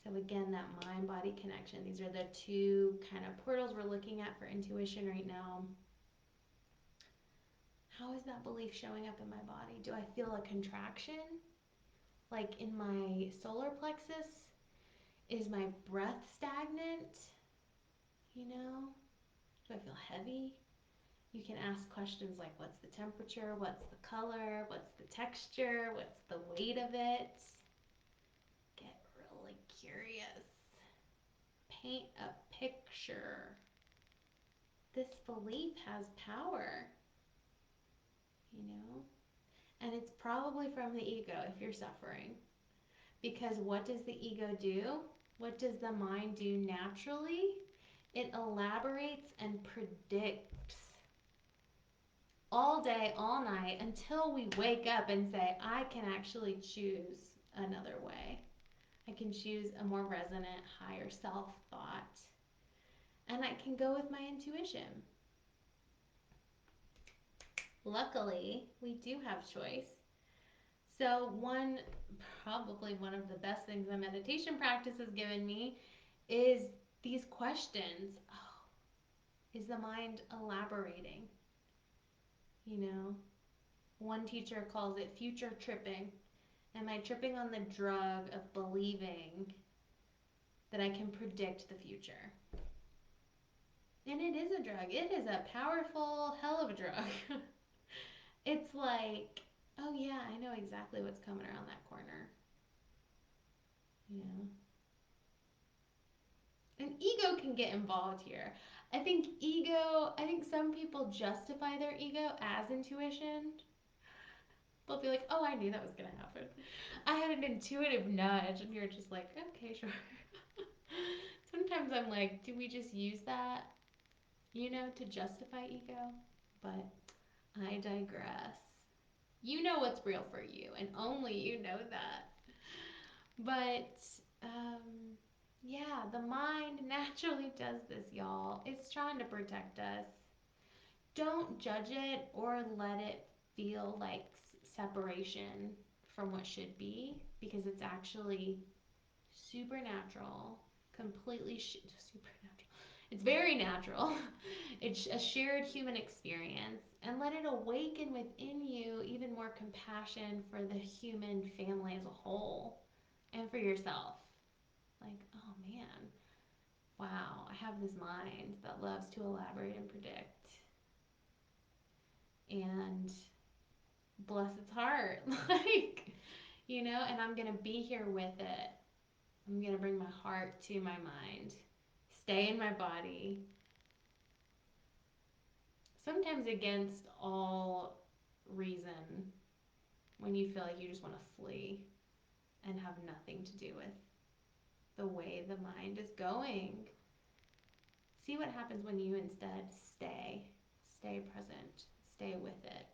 So again, that mind-body connection. These are the two kind of portals we're looking at for intuition right now. How is that belief showing up in my body? Do I feel a contraction? Like in my solar plexus? Is my breath stagnant? Do I feel heavy? You can ask questions like, what's the temperature? What's the color? What's the texture? What's the weight of it? Get really curious. Paint a picture. This belief has power, you know? And it's probably from the ego if you're suffering. Because what does the ego do? What does the mind do naturally? It elaborates and predicts all day, all night, until we wake up and say, I can actually choose another way. I can choose a more resonant, higher self thought. And I can go with my intuition. Luckily, we do have choice. So probably one of the best things the meditation practice has given me is these questions. Oh, is the mind elaborating? One teacher calls it future tripping. Am I tripping on the drug of believing that I can predict the future? And it is a drug. It is a powerful hell of a drug. It's like, oh yeah, I know exactly what's coming around that corner. You know? ego can get involved here. I think some people justify their ego as intuition. They'll be like, oh, I knew that was going to happen. I had an intuitive nudge, and you're just like, okay, sure. Sometimes I'm like, do we just use that, to justify ego? But I digress. You know what's real for you, and only you know that. But, yeah, the mind naturally does this, y'all. It's trying to protect us. Don't judge it or let it feel like separation from what should be, because it's actually supernatural, completely supernatural. It's very natural. It's a shared human experience, and let it awaken within you even more compassion for the human family as a whole and for yourself. Like, oh man, wow, I have this mind that loves to elaborate and predict. And bless its heart. And I'm going to be here with it. I'm going to bring my heart to my mind, stay in my body, sometimes against all reason, when you feel like you just want to flee and have nothing to do with the way the mind is going. See what happens when you instead stay present, stay with it,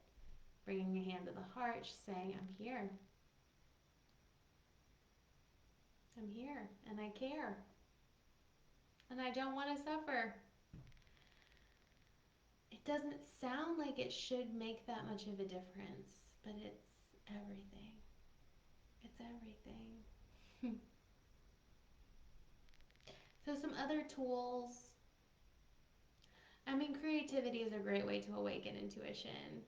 bringing your hand to the heart, saying, I'm here, and I care, and I don't want to suffer. It doesn't sound like it should make that much of a difference, but it's everything. It's everything. So, some other tools. Creativity is a great way to awaken intuition.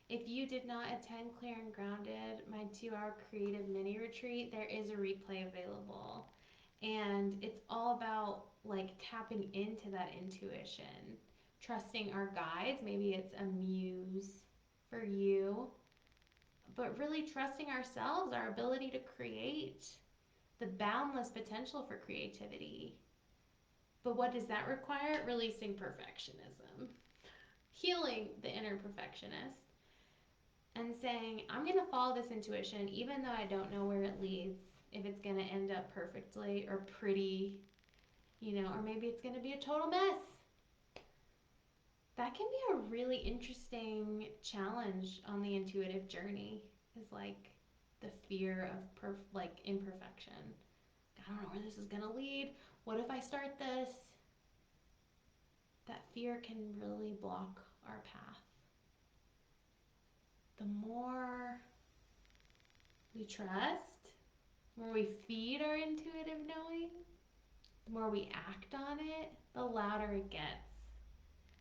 If you did not attend Clear and Grounded, my 2-hour creative mini retreat, there is a replay available. And it's all about like tapping into that intuition, trusting our guides. Maybe it's a muse for you, but really trusting ourselves, our ability to create, the boundless potential for creativity. But what does that require? Releasing perfectionism, healing the inner perfectionist, and saying, I'm going to follow this intuition even though I don't know where it leads, if it's going to end up perfectly or pretty, or maybe it's going to be a total mess. That can be a really interesting challenge on the intuitive journey, is like the fear of imperfection. I don't know where this is going to lead. What if I start this? That fear can really block our path. The more we trust, the more we feed our intuitive knowing, the more we act on it, the louder it gets.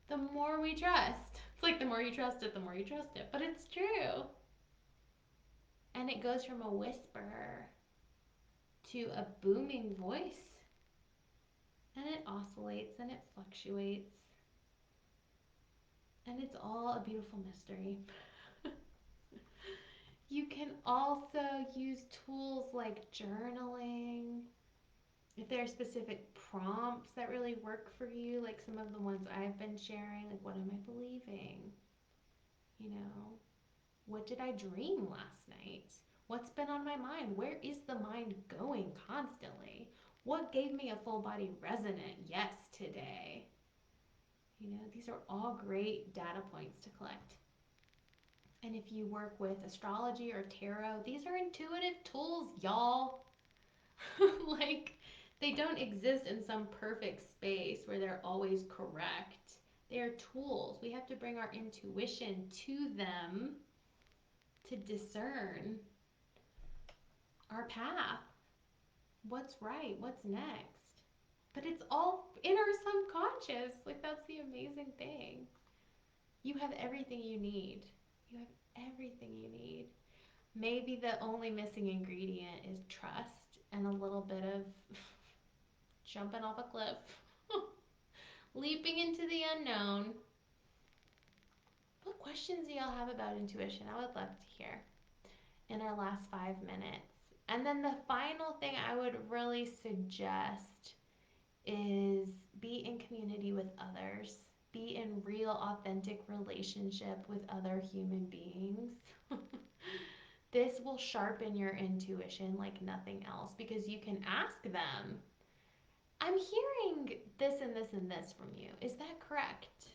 The more we trust. It's like the more you trust it, the more you trust it. But it's true. And it goes from a whisper to a booming voice. And it oscillates and it fluctuates. And it's all a beautiful mystery. You can also use tools like journaling. If there are specific prompts that really work for you, like some of the ones I've been sharing, like what am I believing? What did I dream last night? What's been on my mind? Where is the mind going constantly? What gave me a full body resonant yes today? These are all great data points to collect. And if you work with astrology or tarot, these are intuitive tools, y'all. Like, they don't exist in some perfect space where they're always correct. They're tools. We have to bring our intuition to them to discern our path. What's right? What's next? But it's all in our subconscious. Like, that's the amazing thing. You have everything you need. You have everything you need. Maybe the only missing ingredient is trust and a little bit of jumping off a cliff, leaping into the unknown. What questions do y'all have about intuition? I would love to hear in our last 5 minutes. And then the final thing I would really suggest is be in community with others, be in real, authentic relationship with other human beings. This will sharpen your intuition like nothing else because you can ask them, I'm hearing this and this and this from you. Is that correct?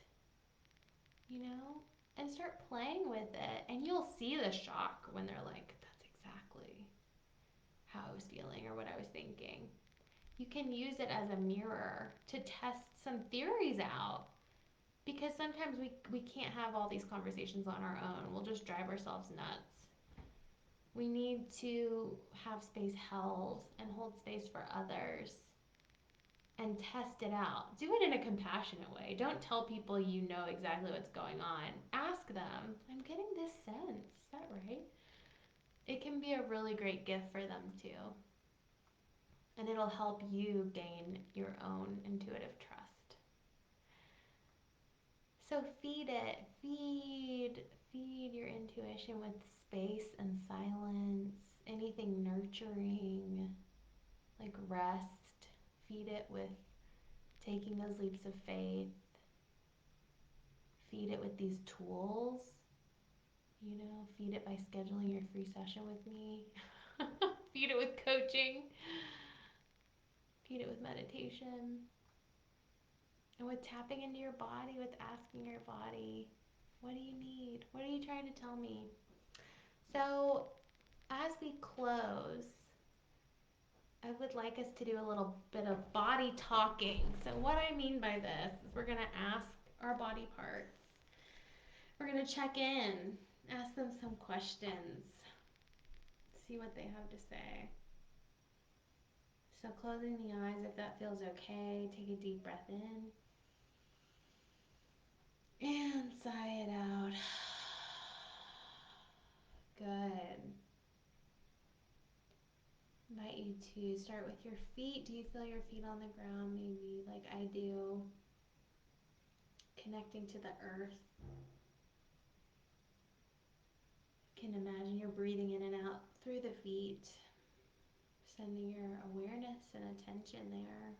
You know? And start playing with it. And you'll see the shock when they're like, that's exactly how I was feeling or what I was thinking. You can use it as a mirror to test some theories out because sometimes we can't have all these conversations on our own. We'll just drive ourselves nuts. We need to have space held and hold space for others and test it out. Do it in a compassionate way. Don't tell people you know exactly what's going on. Ask them, I'm getting this sense. Is that right? It can be a really great gift for them too. And it'll help you gain your own intuitive trust. So feed it. Feed your intuition with space and silence. Anything nurturing, like rest. Feed it with taking those leaps of faith. Feed it with these tools. Feed it by scheduling your free session with me. Feed it with coaching. Feed it with meditation. And with tapping into your body, with asking your body, what do you need? What are you trying to tell me? So, as we close, I would like us to do a little bit of body talking. So, what I mean by this is we're going to ask our body parts. We're going to check in, ask them some questions, see what they have to say. So, closing the eyes, if that feels okay, take a deep breath in and sigh it out. Good. Invite you to start with your feet. Do you feel your feet on the ground? Maybe like I do. Connecting to the earth. You can imagine you're breathing in and out through the feet, sending your awareness and attention there.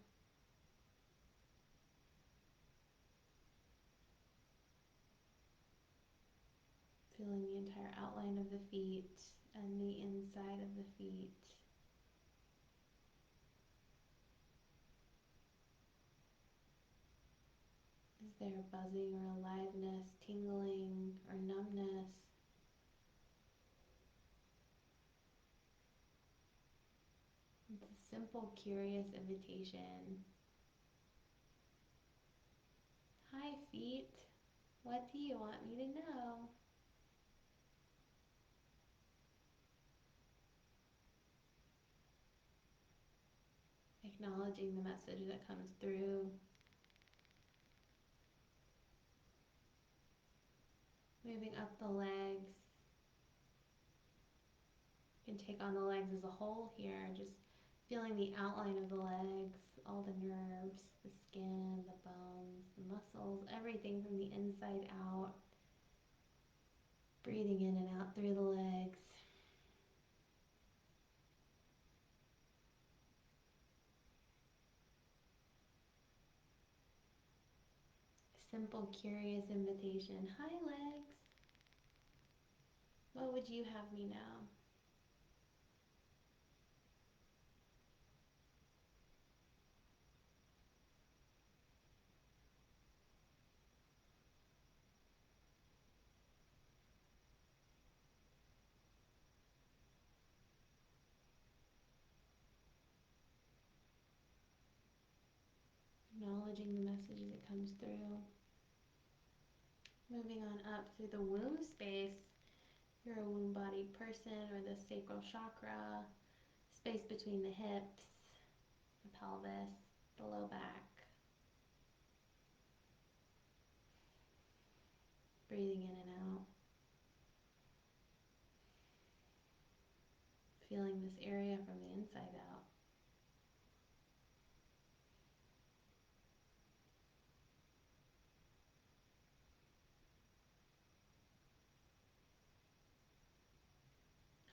Feeling the entire outline of the feet and the inside of the feet. Is there buzzing or aliveness, tingling or numbness? It's a simple, curious invitation. Hi, feet. What do you want me to know? Acknowledging the message that comes through. Moving up the legs. You can take on the legs as a whole here, just feeling the outline of the legs, all the nerves, the skin, the bones, the muscles, everything from the inside out. Breathing in and out through the legs. Simple, curious invitation. Hi, legs. What would you have me know? Acknowledging the message as it comes through. Moving on up through the womb space. You're a womb-bodied person, or the sacral chakra, space between the hips, the pelvis, the low back. Breathing in and out. Feeling this area from the inside out.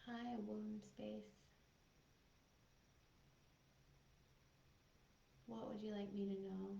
Hi, womb space. What would you like me to know?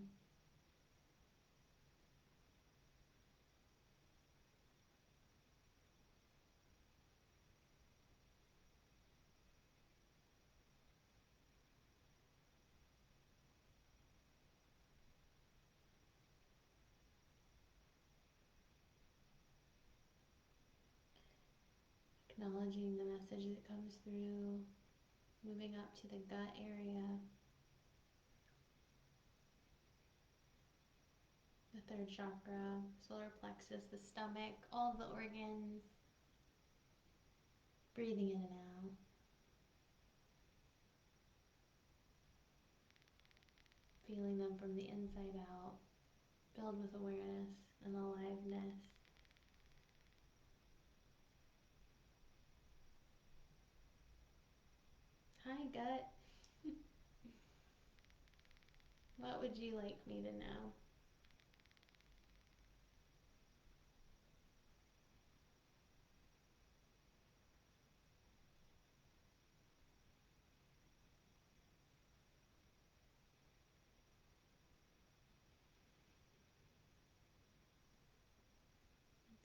Acknowledging the message that comes through, moving up to the gut area, the third chakra, solar plexus, the stomach, all the organs. Breathing in and out. Feeling them from the inside out, filled with awareness and aliveness. Hi, gut. What would you like me to know?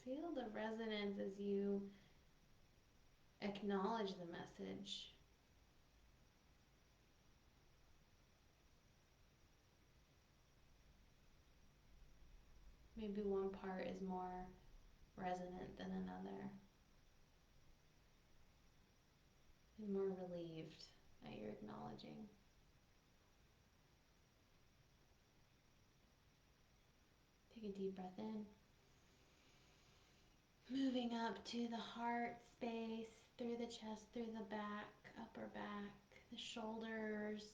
Feel the resonance as you acknowledge the message. Maybe one part is more resonant than another, and more relieved that you're acknowledging. Take a deep breath in. Moving up to the heart space, through the chest, through the back, upper back, the shoulders,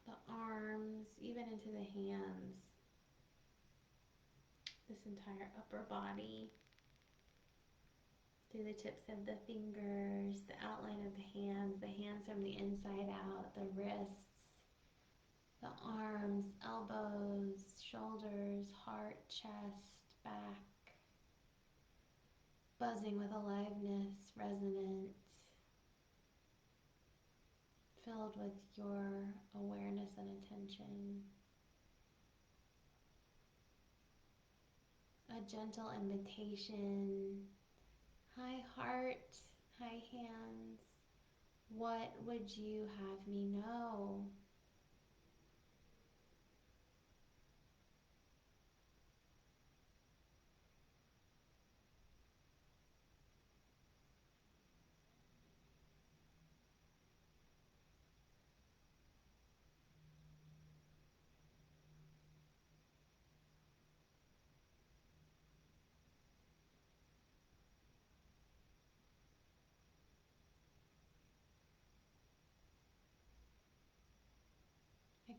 the arms, even into the hands. This entire upper body, through the tips of the fingers, the outline of the hands from the inside out, the wrists, the arms, elbows, shoulders, heart, chest, back, buzzing with aliveness, resonant, filled with your awareness and attention. A gentle invitation. Hi, heart. Hi, hands. What would you have me know?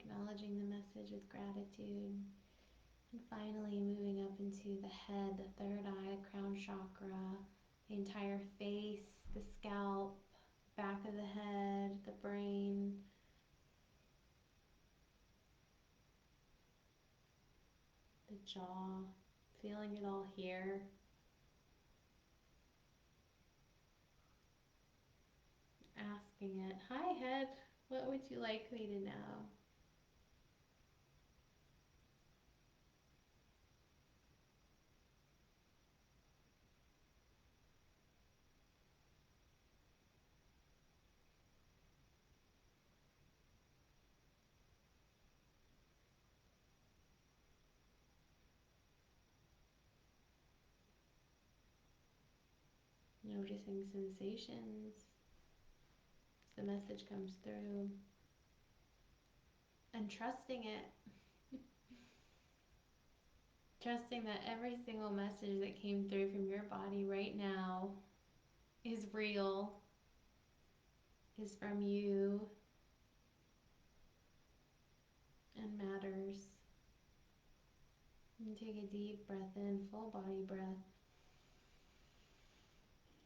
Acknowledging the message with gratitude. And finally, moving up into the head, the third eye, crown chakra, the entire face, the scalp, back of the head, the brain, the jaw, feeling it all here. Asking it, hi head, what would you like me to know? Noticing sensations as the message comes through, and trusting it. Trusting that every single message that came through from your body right now is real, is from you, and matters. And take a deep breath in, full body breath.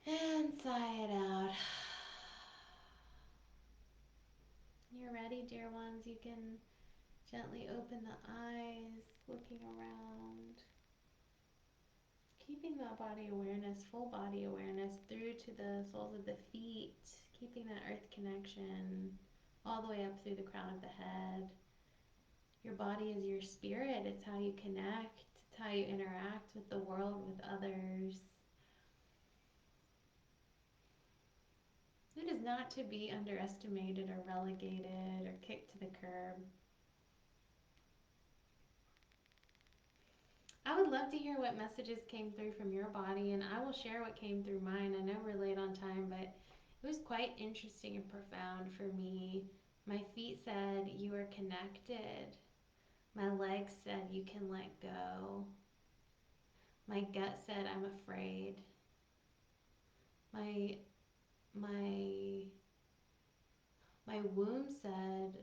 And sigh it out. You're ready, dear ones. You can gently open the eyes, looking around. Keeping that body awareness, full body awareness through to the soles of the feet. Keeping that earth connection all the way up through the crown of the head. Your body is your spirit. It's how you connect, it's how you interact with the world, with others. It is not to be underestimated or relegated or kicked to the curb. I would love to hear what messages came through from your body, and I will share what came through mine. I know we're late on time, but it was quite interesting and profound for me. My feet said, "You are connected." My legs said, "You can let go." My gut said, "I'm afraid." My my my womb said,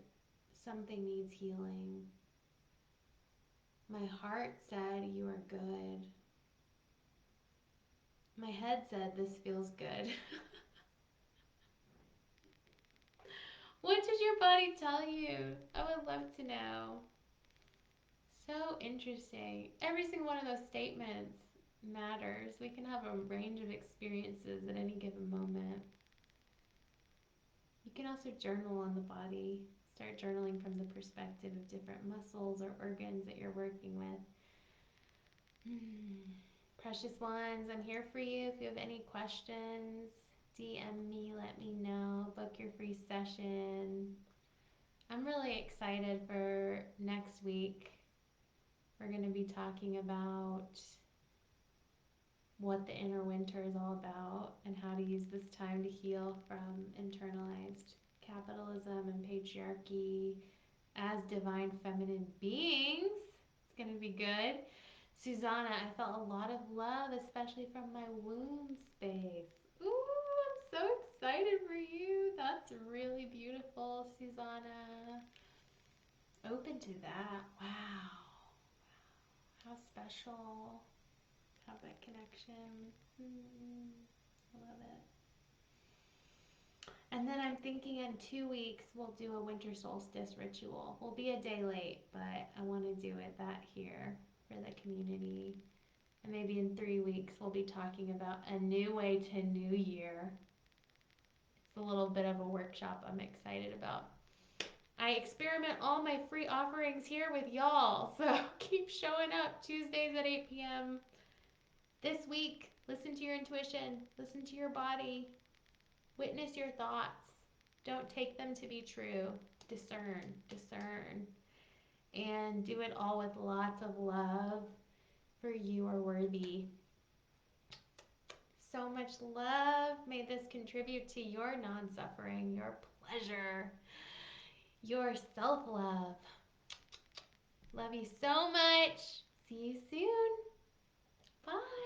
"Something needs healing." My heart said, "You are good." My head said, "This feels good." What did your body tell you? I would love to know. So interesting. Every single one of those statements matters. We can have a range of experiences at any given moment. You can also journal on the body. Start journaling from the perspective of different muscles or organs that you're working with. Precious ones, I'm here for you. If you have any questions, DM me, let me know. Book your free session. I'm really excited for next week. We're going to be talking about what the inner winter is all about and how to use this time to heal from internalized capitalism and patriarchy as divine feminine beings. It's going to be good. Susanna, I felt a lot of love, especially from my womb space. Ooh, I'm so excited for you. That's really beautiful, Susanna. Open to that. Wow. How special. Have that connection. I love it. And then I'm thinking in 2 weeks we'll do a winter solstice ritual. We'll be a day late, but I want to do it that here for the community. And maybe in 3 weeks we'll be talking about a new way to New Year. It's a little bit of a workshop I'm excited about. I experiment all my free offerings here with y'all, so keep showing up Tuesdays at 8 p.m. This week, listen to your intuition, listen to your body, witness your thoughts. Don't take them to be true. Discern, discern, and do it all with lots of love, for you are worthy. So much love. May this contribute to your non suffering, your pleasure, your self love. Love you so much. See you soon. Bye.